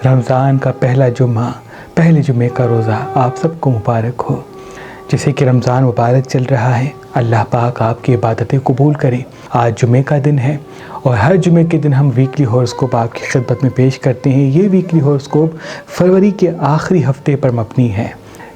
رمضان کا پہلا جمعہ، پہلے جمعے کا روزہ آپ سب کو مبارک ہو۔ جیسے کہ رمضان مبارک چل رہا ہے، اللہ پاک آپ کی عبادتیں قبول کرے۔ آج جمعے کا دن ہے اور ہر جمعے کے دن ہم ویکلی ہوراسکوپ آپ کی خدمت میں پیش کرتے ہیں۔ یہ ویکلی ہوراسکوپ فروری کے آخری ہفتے پر مبنی ہے،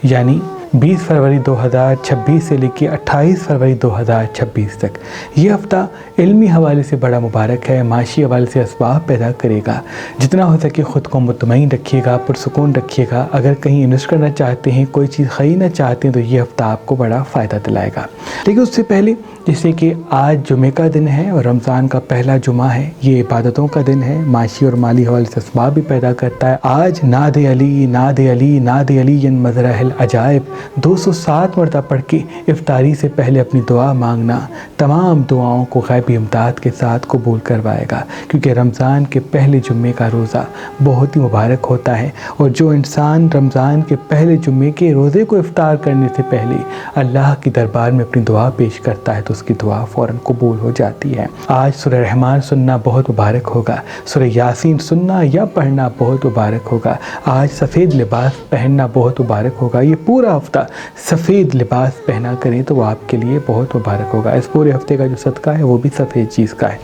یعنی 20 فروری 2026 سے لے کے 28 فروری 2026 تک۔ یہ ہفتہ علمی حوالے سے بڑا مبارک ہے، معاشی حوالے سے اسباب پیدا کرے گا۔ جتنا ہو سکے خود کو مطمئن رکھیے گا، پرسکون رکھیے گا۔ اگر کہیں انویسٹ کرنا چاہتے ہیں، کوئی چیز خریدنا چاہتے ہیں تو یہ ہفتہ آپ کو بڑا فائدہ دلائے گا۔ لیکن اس سے پہلے جیسے کہ آج جمعے کا دن ہے اور رمضان کا پہلا جمعہ ہے، یہ عبادتوں کا دن ہے، معاشی اور مالی حوالے سے اسباب بھی پیدا کرتا ہے۔ آج ناد علی ناد علی ناد علی مظرہ العجائب 207 مرتبہ پڑھ کے افطاری سے پہلے اپنی دعا مانگنا تمام دعاؤں کو غیبی امداد کے ساتھ قبول کروائے گا، کیونکہ رمضان کے پہلے جمعے کا روزہ بہت ہی مبارک ہوتا ہے۔ اور جو انسان رمضان کے پہلے جمعے کے روزے کو افطار کرنے سے پہلے اللہ کی دربار میں اپنی دعا پیش کرتا ہے تو اس کی دعا فوراً قبول ہو جاتی ہے۔ آج سورہ رحمان سننا بہت مبارک ہوگا، سورہ یاسین سننا یا پڑھنا بہت مبارک ہوگا۔ آج سفید لباس پہننا بہت مبارک ہوگا۔ یہ پورا ہفتہ سفید لباس پہنا کریں تو وہ آپ کے لیے بہت مبارک ہوگا۔ اس پورے ہفتے کا جو صدقہ ہے وہ بھی سفید چیز کا ہے۔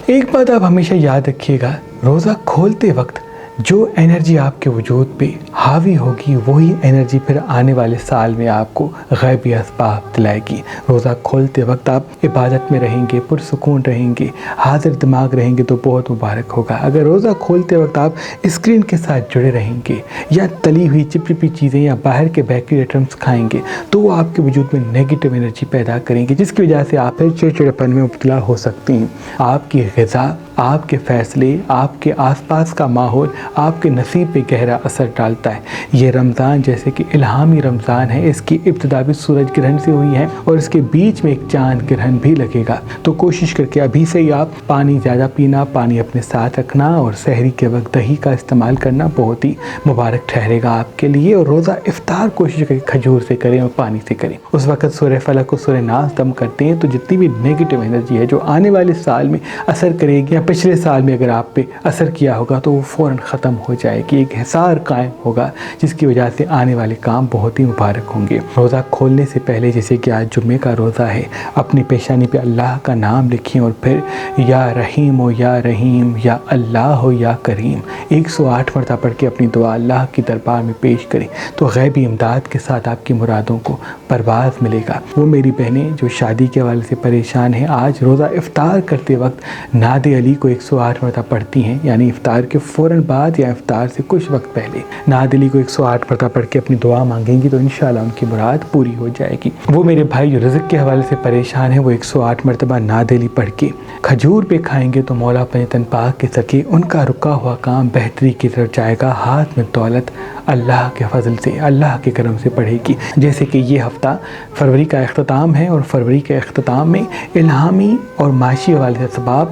ایک بات آپ ہمیشہ یاد رکھیے گا، روزہ کھولتے وقت جو انرجی آپ کے وجود پہ حاوی ہوگی وہی انرجی پھر آنے والے سال میں آپ کو غیبی اسباب دلائے گی۔ روزہ کھولتے وقت آپ عبادت میں رہیں گے، پرسکون رہیں گے، حاضر دماغ رہیں گے تو بہت مبارک ہوگا۔ اگر روزہ کھولتے وقت آپ اسکرین کے ساتھ جڑے رہیں گے یا تلی ہوئی چپچپی چیزیں یا باہر کے بیکری آئٹمس کھائیں گے تو وہ آپ کے وجود میں نیگیٹو انرجی پیدا کریں گے، جس کی وجہ سے آپ پھر چڑچڑاپن میں مبتلا ہو سکتے ہیں۔ آپ کی غذا، آپ کے فیصلے، آپ کے آس پاس کا ماحول آپ کے نصیب پہ گہرا اثر ڈالتا ہے۔ یہ رمضان جیسے کہ الہامی رمضان ہے، اس کی ابتدا بھی سورج گرہن سے ہوئی ہے اور اس کے بیچ میں ایک چاند گرہن بھی لگے گا۔ تو کوشش کر کے ابھی سے ہی آپ پانی زیادہ پینا، پانی اپنے ساتھ رکھنا اور سحری کے وقت دہی کا استعمال کرنا بہت ہی مبارک ٹھہرے گا آپ کے لیے۔ اور روزہ افطار کوشش کریں کھجور سے کریں اور پانی سے کریں۔ اس وقت سورہ فلق اور سورہ ناس دم کرتے ہیں تو جتنی بھی نیگیٹو انرجی ہے جو آنے والے سال میں اثر کرے گی یا پچھلے سال میں اگر آپ پہ اثر کیا ہوگا تو وہ فوراً ختم ہو جائے گی، ایک حصار قائم ہوگا جس کی وجہ سے آنے والے کام بہت ہی مبارک ہوں گے۔ روزہ کھولنے سے پہلے جیسے کہ آج جمعے کا روزہ ہے، اپنی پیشانی پہ اللہ کا نام لکھیں اور پھر یا رحیم ہو یا رحیم، یا اللہ ہو یا کریم 108 مرتبہ پڑھ کے اپنی دعا اللہ کی دربار میں پیش کریں تو غیبی امداد کے ساتھ آپ کی مرادوں کو پرواز ملے گا۔ وہ میری بہنیں جو شادی کے حوالے سے پریشان ہیں، آج روزہ افطار کرتے وقت ناد علی کو 108 مرتبہ پڑھتی ہیں، یعنی افطار کے فوراً بعد یا افطار سے کچھ وقت پہلے ناد علی کو 108 مرتبہ پڑھ کے اپنی دعا مانگیں گی تو انشاءاللہ ان کی مراد پوری ہو جائے گی۔ وہ میرے بھائی جو رزق کے حوالے سے پریشان ہیں، وہ 108 مرتبہ ناد علی پڑھ کے کھجور پہ کھائیں گے تو مولا پنجتن پاک کے سکے ان کا رکا ہوا کام بہتری کی طرف جائے گا۔ ہاتھ میں دولت اللہ کے فضل سے، اللہ کے کرم سے بڑھے گی۔ جیسے کہ یہ ہفتہ فروری کا اختتام ہے اور فروری کے اختتام میں الہامی اور معاشی حوالے سے اسباب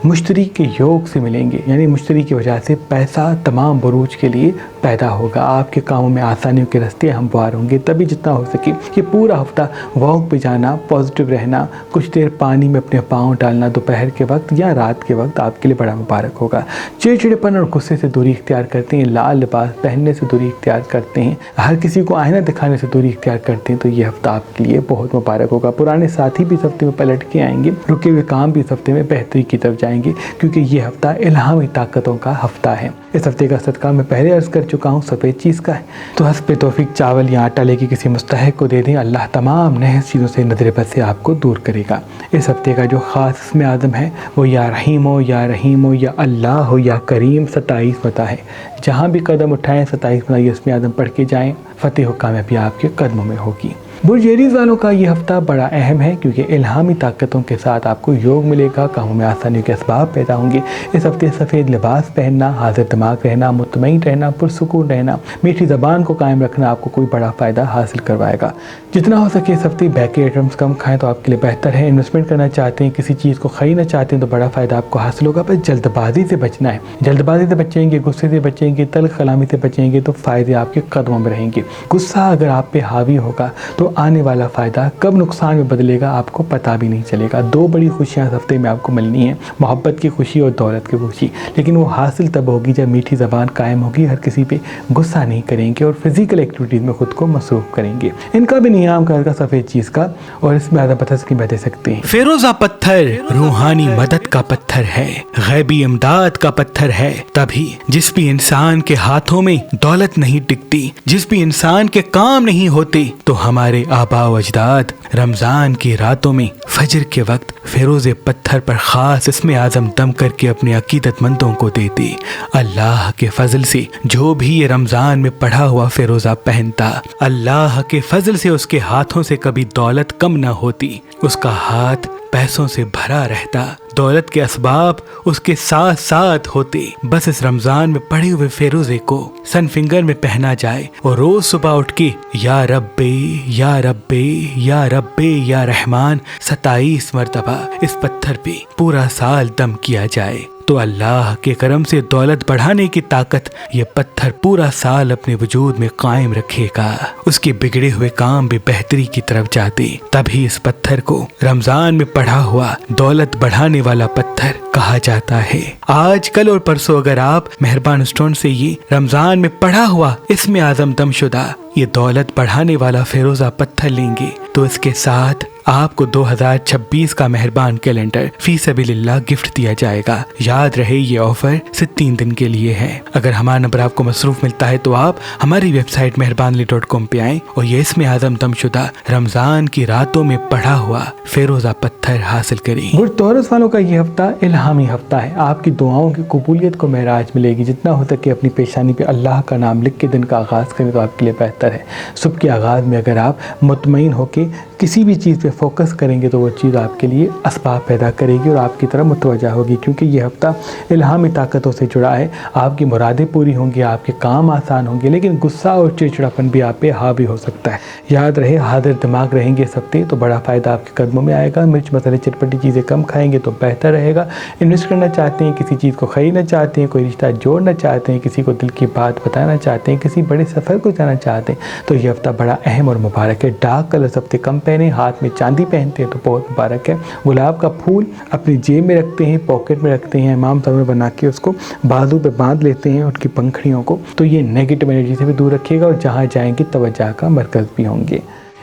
مشتری کے یوگ سے ملیں گے، یعنی مشتری کی وجہ سے پیسہ تمام بروج کے لیے پیدا ہوگا، آپ کے کاموں میں آسانیوں کے راستے ہموار ہوں گے۔ تبھی جتنا ہو سکے یہ پورا ہفتہ واک پہ جانا، پازیٹیو رہنا، کچھ دیر پانی میں اپنے پاؤں ڈالنا دوپہر کے وقت یا رات کے وقت آپ کے لیے بڑا مبارک ہوگا۔ چڑچڑپن اور غصے سے دوری اختیار کرتے ہیں، لال لباس پہننے سے دوری اختیار کرتے ہیں، ہر کسی کو آئینہ دکھانے سے دوری اختیار کرتے ہیں تو یہ ہفتہ آپ کے لیے بہت مبارک ہوگا۔ پرانے ساتھی بھی اس ہفتے میں پلٹ کے آئیں گے، رکے ہوئے کام بھی اس ہفتے میں بہتری کی طرف جائیں گے، کیونکہ یہ ہفتہ الہامی طاقتوں کا ہفتہ ہے۔ اس ہفتے کا صدقہ میں پہلے عرض کر چکا ہوں سفید چیز کا ہے، تو حسب توفیق چاول یا آٹا لے کے کسی مستحق کو دے دیں، اللہ تمام نحس چیزوں سے نظر بد سے آپ کو دور کرے گا۔ اس ہفتے کا جو خاص اسم اعظم ہے وہ یا رحیم ہو یا رحیم ہو یا اللہ ہو یا کریم 27 مرتبہ ہے۔ جہاں بھی قدم اٹھائیں 27 مرتبہ یہ اسم اعظم پڑھ کے جائیں، فتح و کامیابی آپ کے قدموں میں ہوگی۔ برج ایریز والوں کا یہ ہفتہ بڑا اہم ہے کیونکہ الہامی طاقتوں کے ساتھ آپ کو یوگ ملے گا، کاموں میں آسانیوں کے اسباب پیدا ہوں گے۔ اس ہفتے سفید لباس پہننا، حاضر دماغ رہنا، مطمئن رہنا، پرسکون رہنا، میٹھی زبان کو قائم رکھنا آپ کو کوئی بڑا فائدہ حاصل کروائے گا۔ جتنا ہو سکے اس ہفتے بیکری آئٹمس کم کھائیں تو آپ کے لیے بہتر ہے۔ انویسٹمنٹ کرنا چاہتے ہیں، کسی چیز کو خریدنا چاہتے ہیں تو بڑا فائدہ آپ کو حاصل ہوگا، بس جلد بازی سے بچنا ہے۔ جلد بازی سے بچیں گے، غصے سے بچیں گے، تلخ کلامی سے بچیں گے تو فائدے آپ کے قدموں میں رہیں گے۔ غصہ اگر آپ پہ حاوی ہوگا تو تو آنے والا فائدہ کب نقصان میں بدلے گا آپ کو پتہ بھی نہیں چلے گا۔ دو بڑی خوشیاں اس ہفتے میں آپ کو ملنی ہیں، محبت کی خوشی اور دولت کی خوشی، لیکن وہ حاصل تب ہوگی جب میٹھی زبان قائم ہوگی، ہر کسی پہ غصہ نہیں کریں گے اور فزیکل ایکٹیویٹیز میں خود کو مصروف کریں گے۔ ان کا بھی نیام کا سفید چیز کا، اور اس میں زیادہ پتہ دے سکتے ہیں۔ فیروزہ پتھر روحانی مدد کا پتھر ہے، غیبی امداد کا پتھر ہے۔ تبھی جس بھی انسان کے ہاتھوں میں دولت نہیں ٹکتی، جس بھی انسان کے کام نہیں ہوتے، تو ہمارے آباء و اجداد رمضان کی راتوں میں فجر کے وقت فیروز پتھر پر خاص اسم اعظم دم کر کے اپنے عقیدت مندوں کو دیتے۔ اللہ کے فضل سے جو بھی یہ رمضان میں پڑھا ہوا فیروزہ پہنتا، اللہ کے فضل سے اس کے ہاتھوں سے کبھی دولت کم نہ ہوتی، اس کا ہاتھ پیسوں سے بھرا رہتا، دولت کے اسباب اس کے ساتھ ساتھ ہوتے۔ بس اس رمضان میں پڑھے ہوئے فیروزے کو سن فنگر میں پہنا جائے اور روز صبح اٹھ کے یا ربے یا ربے یا ربے یا رحمان 27 مرتبہ اس پتھر پہ پورا سال دم کیا جائے، تو اللہ کے کرم سے دولت بڑھانے کی طاقت یہ پتھر پورا سال اپنے وجود میں قائم رکھے گا، اس کے بگڑے ہوئے کام بھی بہتری کی طرف جاتے۔ تبھی اس پتھر کو رمضان میں پڑھا ہوا دولت بڑھانے والا پتھر کہا جاتا ہے۔ آج کل اور پرسوں اگر آپ مہربان اسٹون سے یہ رمضان میں پڑھا ہوا اسم اعظم دم شدہ یہ دولت بڑھانے والا فیروزہ پتھر لیں گے، تو اس کے ساتھ آپ کو 2026 کا مہربان کیلنڈر فی سبیل اللہ گفٹ دیا جائے گا۔ یاد رہے یہ آفر صرف 3 دن کے لیے ہے۔ اگر ہمارا نمبر آپ کو مصروف ملتا ہے تو آپ ہماری ویب سائٹ مہربانلی.com پہ آئیں اور یہ اسم اعظم دم شدہ رمضان کی راتوں میں پڑھا ہوا فیروزہ پتھر حاصل کریں۔ برج تورس والوں کا یہ ہفتہ الہامی ہفتہ ہے، آپ کی دعاؤں کی قبولیت کو معراج ملے گی۔ جتنا ہو سکے اپنی پیشانی پہ اللہ کا نام لکھ کے دن کا آغاز کریں تو آپ کے لیے بہتر ہے۔ صبح کے آغاز میں اگر آپ مطمئن ہو کے کسی بھی چیز پہ فوکس کریں گے تو وہ چیز آپ کے لیے اسباب پیدا کرے گی اور آپ کی طرف متوجہ ہوگی، کیونکہ یہ ہفتہ الہامی طاقتوں سے جڑا ہے۔ آپ کی مرادیں پوری ہوں گی، آپ کے کام آسان ہوں گے، لیکن غصہ اور چڑچڑاپن بھی آپ پہ حاوی ہو سکتا ہے۔ یاد رہے حاضر دماغ رہیں گے اس ہفتے تو بڑا فائدہ آپ کے قدموں میں آئے گا۔ مرچ مسالے چٹپٹی چیزیں کم کھائیں گے تو بہتر رہے گا۔ انویسٹ کرنا چاہتے ہیں، کسی چیز کو خریدنا چاہتے ہیں، کوئی رشتہ جوڑنا چاہتے ہیں، کسی کو دل کی بات بتانا چاہتے ہیں، کسی بڑے سفر کو جانا چاہتے ہیں، تو یہ ہفتہ بڑا اہم اور مبارک ہے۔ ڈارک کلر ہفتے کم پہنیں، ہاتھ میں چاندی پہنتے ہیں تو بہت مبارک ہے۔ گلاب کا پھول اپنی جیب میں رکھتے ہیں، پاکٹ میں رکھتے ہیں، امام صاحب بنا کے اس کو بازو پہ باندھ لیتے ہیں ان کی پنکھڑیوں کو، تو یہ نیگیٹو انرجی سے بھی دور رکھے گا اور جہاں جائیں گے توجہ کا مرکز بھی ہوں گے۔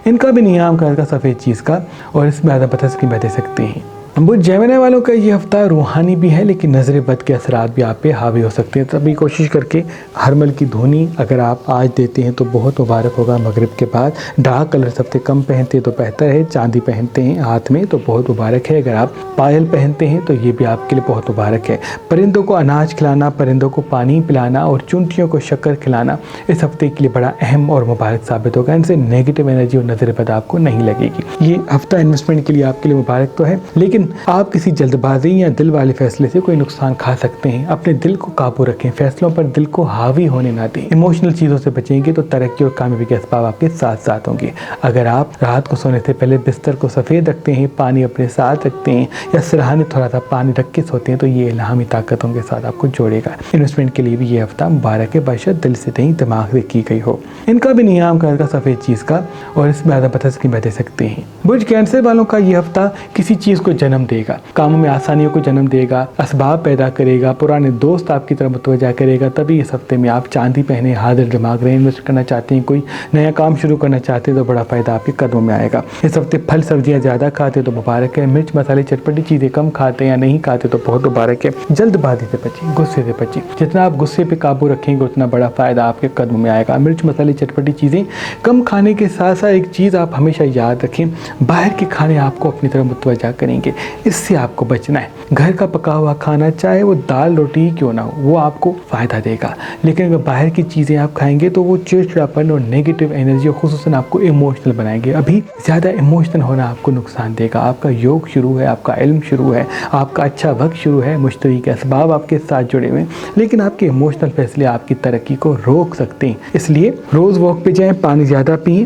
ان کا بھی نیام کا سفید چیز کا، اور اس میں زیادہ پتہ دے سکتے ہیں۔ برج جیمنی والوں کا یہ ہفتہ روحانی بھی ہے لیکن نظر بد کے اثرات بھی آپ پہ حاوی ہو سکتے ہیں۔ تبھی کوشش کر کے ہرمل کی دھونی اگر آپ آج دیتے ہیں تو بہت مبارک ہوگا مغرب کے بعد۔ ڈارک کلر ہفتے کم پہنتے ہیں تو بہتر ہے۔ چاندی پہنتے ہیں ہاتھ میں تو بہت مبارک ہے۔ اگر آپ پائل پہنتے ہیں تو یہ بھی آپ کے لیے بہت مبارک ہے۔ پرندوں کو اناج کھلانا، پرندوں کو پانی پلانا اور چونٹیوں کو شکر کھلانا اس ہفتے کے لیے بڑا اہم اور مبارک ثابت ہوگا۔ ان سے نیگیٹو انرجی اور نظر بد آپ کو نہیں لگے گی۔ یہ ہفتہ انویسٹمنٹ کے لیے آپ کے لیے مبارک تو ہے، لیکن آپ کسی جلد بازی یا دل والے فیصلے سے کوئی نقصان کھا سکتے ہیں۔ اپنے دل کو قابو رکھیں، فیصلوں پر دل کو حاوی ہونے نہ دیں۔ ایموشنل چیزوں سے بچیں گے تو ترقی اور کامیابی کے اسباب آپ کے ساتھ ساتھ ہوں گے۔ اگر آپ رات کو سونے سے پہلے بستر کو سفید رکھتے ہیں، پانی اپنے ساتھ رکھتے ہیں یا سرہانے تھوڑا سا پانی رکھ کے سوتے ہیں تو یہ الہامی طاقتوں کے ساتھ آپ کو جوڑے گا۔ انویسٹمنٹ کے لیے بھی یہ ہفتہ مبارک ہے، باشد دل سے نہیں دماغ سے کی گئی ہو۔ ان کا بھی نیام کا سفید چیز کا، اور اس میں زیادہ پتہ دے سکتے ہیں۔ برج کینسر والوں کا یہ ہفتہ کسی چیز کو جنم دے گا، کاموں میں آسانیوں کو جنم دے گا، اسباب پیدا کرے گا، پرانے دوست آپ کی طرف متوجہ کرے گا۔ تبھی اس ہفتے میں آپ چاندی پہنے، حاضر دماغ رہیں۔ انویسٹ کرنا چاہتے ہیں، کوئی نیا کام شروع کرنا چاہتے ہیں تو بڑا فائدہ آپ کے قدموں میں آئے گا۔ اس ہفتے پھل سبزیاں زیادہ کھاتے تو مبارک ہے۔ مرچ مسالے چٹپٹی چیزیں کم کھاتے ہیں یا نہیں کھاتے تو بہت مبارک ہے۔ جلد بازی سے بچیں، غصے سے بچیں۔ جتنا آپ غصے پہ قابو رکھیں گے اتنا بڑا فائدہ آپ کے قدموں میں آئے گا۔ مرچ مسالے چٹپٹی چیزیں کم کھانے کے ساتھ ساتھ ایک چیز آپ ہمیشہ یاد رکھیں، باہر کے کھانے آپ کو اپنی طرف متوجہ کریں گے، اس سے آپ کو بچنا ہے۔ گھر کا پکا ہوا کھانا چاہے وہ دال روٹی کیوں نہ ہو وہ آپ کو فائدہ دے گا، لیکن اگر باہر کی چیزیں آپ کھائیں گے تو وہ چڑچڑاپن اور نیگیٹو انرجی خصوصاً آپ کو ایموشنل بنائیں گے۔ ابھی زیادہ ایموشنل ہونا آپ کو نقصان دے گا۔ آپ کا یوگ شروع ہے، آپ کا علم شروع ہے، آپ کا اچھا وقت شروع ہے، مشتری کے اسباب آپ کے ساتھ جڑے ہوئے ہیں، لیکن آپ کے ایموشنل فیصلے آپ کی ترقی کو روک سکتے ہیں۔ اس لیے روز واک پہ جائیں، پانی زیادہ پئیں،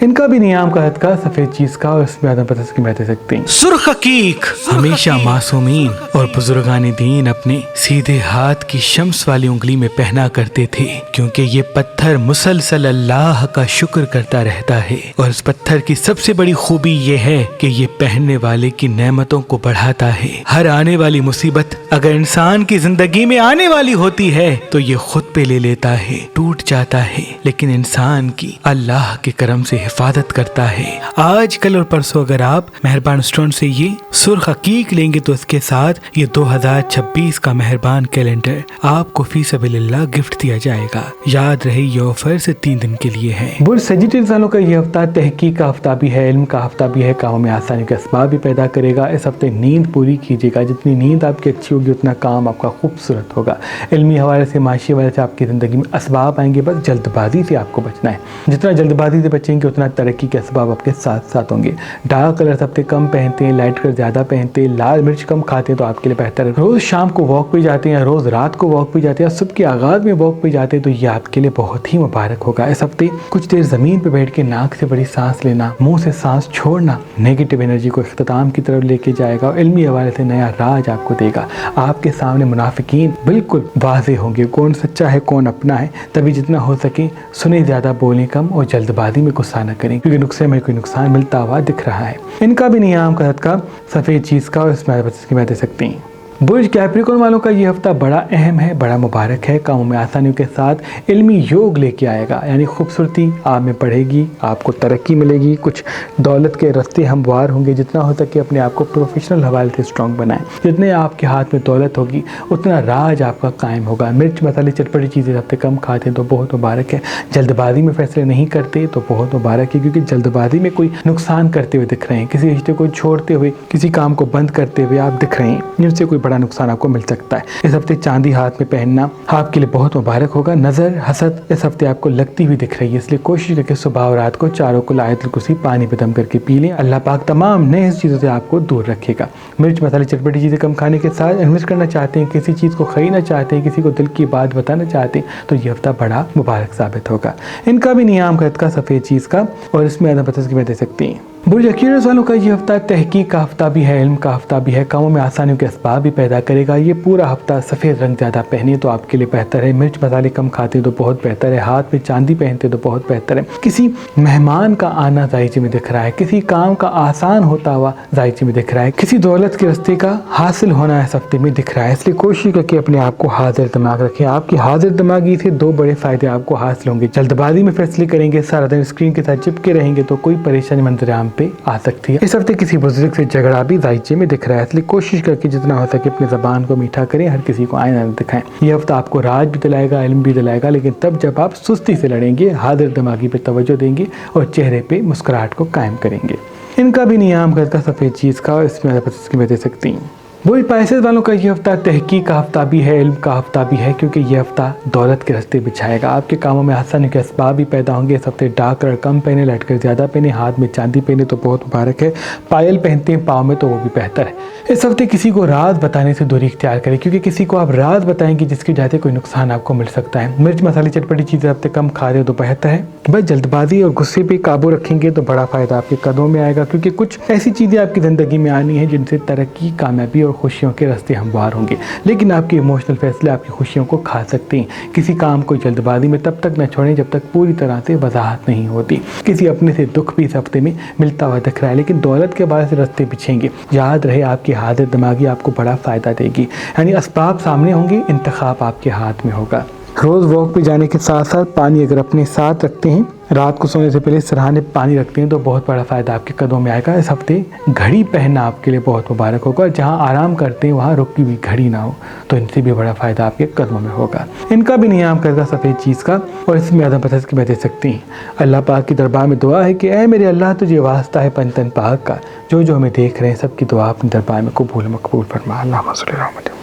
ان کا بھی نیام کا صدقہ سفید چیز کا اور اس میں آدم پتہ کی دے سکتے ہیں۔ سرخ عقیق ہمیشہ معصومین اور بزرگان دین اپنے سیدھے ہاتھ کی شمس والی انگلی میں پہنا کرتے تھے، کیونکہ یہ پتھر مسلسل اللہ کا شکر کرتا رہتا ہے، اور اس پتھر کی سب سے بڑی خوبی یہ ہے کہ یہ پہننے والے کی نعمتوں کو بڑھاتا ہے۔ ہر آنے والی مصیبت اگر انسان کی زندگی میں آنے والی ہوتی ہے تو یہ خود پہ لے لیتا ہے، ٹوٹ جاتا ہے، لیکن انسان کی اللہ کے کرم سے حفاظت کرتا ہے۔ آج کل اور پرسوں اگر آپ مہربان اسٹون سے یہ سرخ عقیق لیں گے تو اس کے ساتھ یہ 2026 کا مہربان کیلنڈر آپ کو فی سبیل اللہ گفٹ دیا جائے گا۔ یاد رہے یہ آفر سے 3 دن کے لیے ہے۔ برج سیجیٹیئس والوں کا یہ ہفتہ تحقیق کا ہفتہ بھی ہے، علم کا ہفتہ بھی ہے، کاموں میں آسانی کے اسباب بھی پیدا کرے گا۔ اس ہفتے نیند پوری کیجیے گا، جتنی نیند آپ کی اچھی ہوگی اتنا کام آپ کا خوبصورت ہوگا۔ علمی حوالے سے، معاشی حوالے سے آپ کی زندگی میں اسباب آئیں گے، بس جلد بازی سے آپ کو بچنا ہے۔ جتنا جلد بازی سے بچیں گے اتنا ترقی کے اسباب آپ کے ساتھ ساتھ ہوں گے۔ ڈارک کلر ہفتے کم پہنتے ہیں، لائٹ کلر زیادہ پہنتے ہیں، لال مرچ کم کھاتے ہیں تو آپ کے لیے بہتر ہے۔ روز شام کو واک پہ جاتے ہیں، روز رات کو واک پہ جاتے ہیں، صبح کے آغاز میں واک پہ جاتے ہیں تو یہ آپ کے لیے بہت ہی مبارک ہوگا۔ اس ہفتے کچھ دیر زمین پہ بیٹھ کے ناک سے بڑی سانس لینا، منہ سے سانس چھوڑنا نیگیٹو انرجی کو اختتام کی طرف لے کے جائے گا، اور علمی حوالے سے نیا راج آپ کو دے گا۔ آپ کے سامنے منافقین بالکل واضح ہوں گے، کون سچا ہے کون اپنا ہے۔ تبھی جتنا ہو سکے سنیں زیادہ، بولیں کم، اور جلد بازی میں غصہ نہ کریں، کیونکہ نقصے میں کوئی نقصان ملتا ہوا دکھ رہا ہے۔ ان کا بھی نیام کا صدقہ سفید چیز کا اور اس میں دے سکتے ہیں۔ برج کیپریکون والوں کا یہ ہفتہ بڑا اہم ہے، بڑا مبارک ہے، کاموں میں آسانیوں کے ساتھ علمی یوگ لے کے آئے گا، یعنی خوبصورتی آپ میں بڑھے گی، آپ کو ترقی ملے گی، کچھ دولت کے راستے ہموار ہوں گے۔ جتنا ہو سکے اپنے آپ کو پروفیشنل حوالے سے اسٹرانگ بنائیں، جتنے آپ کے ہاتھ میں دولت ہوگی اتنا راج آپ کا قائم ہوگا۔ مرچ مسالے چٹپٹی چیزیں ہفتے کم کھاتے ہیں تو بہت مبارک ہے۔ جلد بازی میں فیصلے نہیں کرتے تو بہت مبارک ہے، کیونکہ جلد بازی میں کوئی نقصان کرتے ہوئے دکھ رہے ہیں، کسی رشتے کو چھوڑتے ہوئے، کسی کام کو بند کرتے ہوئے آپ دکھ رہے ہیں، جن سے کوئی بڑا نقصان آپ کو مل سکتا ہے۔ اس ہفتے چاندی ہاتھ میں پہننا آپ کے لیے بہت مبارک ہوگا۔ نظر حسد اس ہفتے آپ کو لگتی ہوئی دکھ رہی ہے، اس لیے کوشش کریں کہ صبح اور رات کو چاروں کو آیت الکرسی پانی پہ دم کر کے پی لیں۔ اللہ پاک تمام نئے چیزوں سے آپ کو دور رکھے گا۔ مرچ مسالے چٹپٹی چیزیں کم کھانے کے ساتھ انویسٹ کرنا چاہتے ہیں، کسی چیز کو خریدنا چاہتے ہیں، کسی کو دل کی بات بتانا چاہتے ہیں تو یہ ہفتہ بڑا مبارک ثابت ہوگا۔ ان کا بھی نیام کا صدقہ سفید چیز کا اور اس میں آدم پتہ کی دے سکتے ہیں۔ برج ایکویریس والوں کا یہ ہفتہ تحقیق کا ہفتہ بھی ہے، علم کا ہفتہ بھی ہے، کاموں میں آسانیوں کے اسباب بھی پیدا کرے گا۔ یہ پورا ہفتہ سفید رنگ زیادہ پہنے تو آپ کے لیے بہتر ہے، مرچ مسالے کم کھاتے تو بہت بہتر ہے، ہاتھ میں چاندی پہنتے تو بہت بہتر ہے۔ کسی مہمان کا آنا ذائچے میں دکھ رہا ہے، کسی کام کا آسان ہوتا ہوا ذائچے میں دکھ رہا ہے، کسی دولت کے راستے کا حاصل ہونا اس ہفتے میں دکھ رہا ہے، اس لیے کوشش کر کے اپنے آپ کو حاضر دماغ رکھیں۔ آپ کی حاضر دماغی سے 2 بڑے فائدے آپ کو حاصل ہوں گے۔ جلد بازی میں فیصلے کریں گے، سارا دن اسکرین کے ساتھ چپکے رہیں گے تو کوئی پریشانی منظر عام پہ آ سکتی ہے۔ اس ہفتے کسی بزرگ سے جھگڑا بھی ذائچے میں دکھ رہا ہے، اس لیے کوشش کر کے جتنا ہو سکے اپنی زبان کو میٹھا کریں، ہر کسی کو آئینہ نہ دکھائیں۔ یہ ہفتہ آپ کو راج بھی دلائے گا، علم بھی دلائے گا، لیکن تب جب آپ سستی سے لڑیں گے، حاضر دماغی پہ توجہ دیں گے اور چہرے پہ مسکراہٹ کو قائم کریں گے۔ ان کا بھی نیام کا سفید چیز کا اور اس میں دے سکتی ہیں۔ برج پائسیز والوں کا یہ ہفتہ تحقیق کا ہفتہ بھی ہے، علم کا ہفتہ بھی ہے، کیونکہ یہ ہفتہ دولت کے راستے بچھائے گا۔ آپ کے کاموں میں آسانی کے اسباب بھی پیدا ہوں گے۔ اس ہفتے ڈارک کلر کم پہنے، لائٹ کلر زیادہ پہنے، ہاتھ میں چاندی پہنے تو بہت مبارک ہے، پائل پہنتے ہیں پاؤں میں تو وہ بھی بہتر ہے۔ اس ہفتے کسی کو راز بتانے سے دوری اختیار کریں، کیونکہ کسی کو آپ راز بتائیں گے جس کی وجہ سے کوئی نقصان آپ کو مل سکتا ہے۔ مرچ مسالے چٹپٹی چیزیں ہفتے کم کھا رہے ہو تو بہتر ہے، بس جلد بازی اور غصے پہ قابو رکھیں گے تو بڑا فائدہ آپ کے قدموں میں آئے گا، کیونکہ کچھ ایسی چیزیں آپ کی زندگی میں آنی ہیں جن سے ترقی، کامیابی اور خوشیوں کے راستے ہموار ہوں گے، لیکن آپ کے ایموشنل فیصلے آپ کی خوشیوں کو کھا سکتے ہیں۔ کسی کام کو جلد بازی میں تب تک نہ چھوڑیں جب تک پوری طرح سے وضاحت نہیں ہوتی۔ کسی اپنے سے دکھ بھی اس ہفتے میں ملتا ہوا دکھ رہا ہے، لیکن دولت کے بارے سے راستے بچھیں گے۔ یاد رہے آپ کی حاضر دماغی آپ کو بڑا فائدہ دے گی، یعنی اسباب سامنے ہوں گے، انتخاب آپ کے ہاتھ میں ہوگا۔ روز واک پہ جانے کے ساتھ ساتھ پانی اگر اپنے ساتھ رکھتے ہیں، رات کو سونے سے پہلے سرہانے پانی رکھتے ہیں تو بہت بڑا فائدہ آپ کے قدموں میں آئے گا۔ اس ہفتے گھڑی پہننا آپ کے لیے بہت مبارک ہوگا، جہاں آرام کرتے ہیں وہاں رکی ہوئی گھڑی نہ ہو تو ان سے بھی بڑا فائدہ آپ کے قدموں میں ہوگا۔ ان کا بھی نیام کرے گا سفید چیز کا اور اس میں آدم پتہ کی دے سکتی ہیں۔ اللہ پاک کی دربار میں دعا ہے کہ اے میرے اللہ تجھے واسطہ ہے پنتن پاک کا، جو ہمیں دیکھ رہے ہیں سب کی دعا اپنے دربار میں قبول مقبول فرما۔ اللہ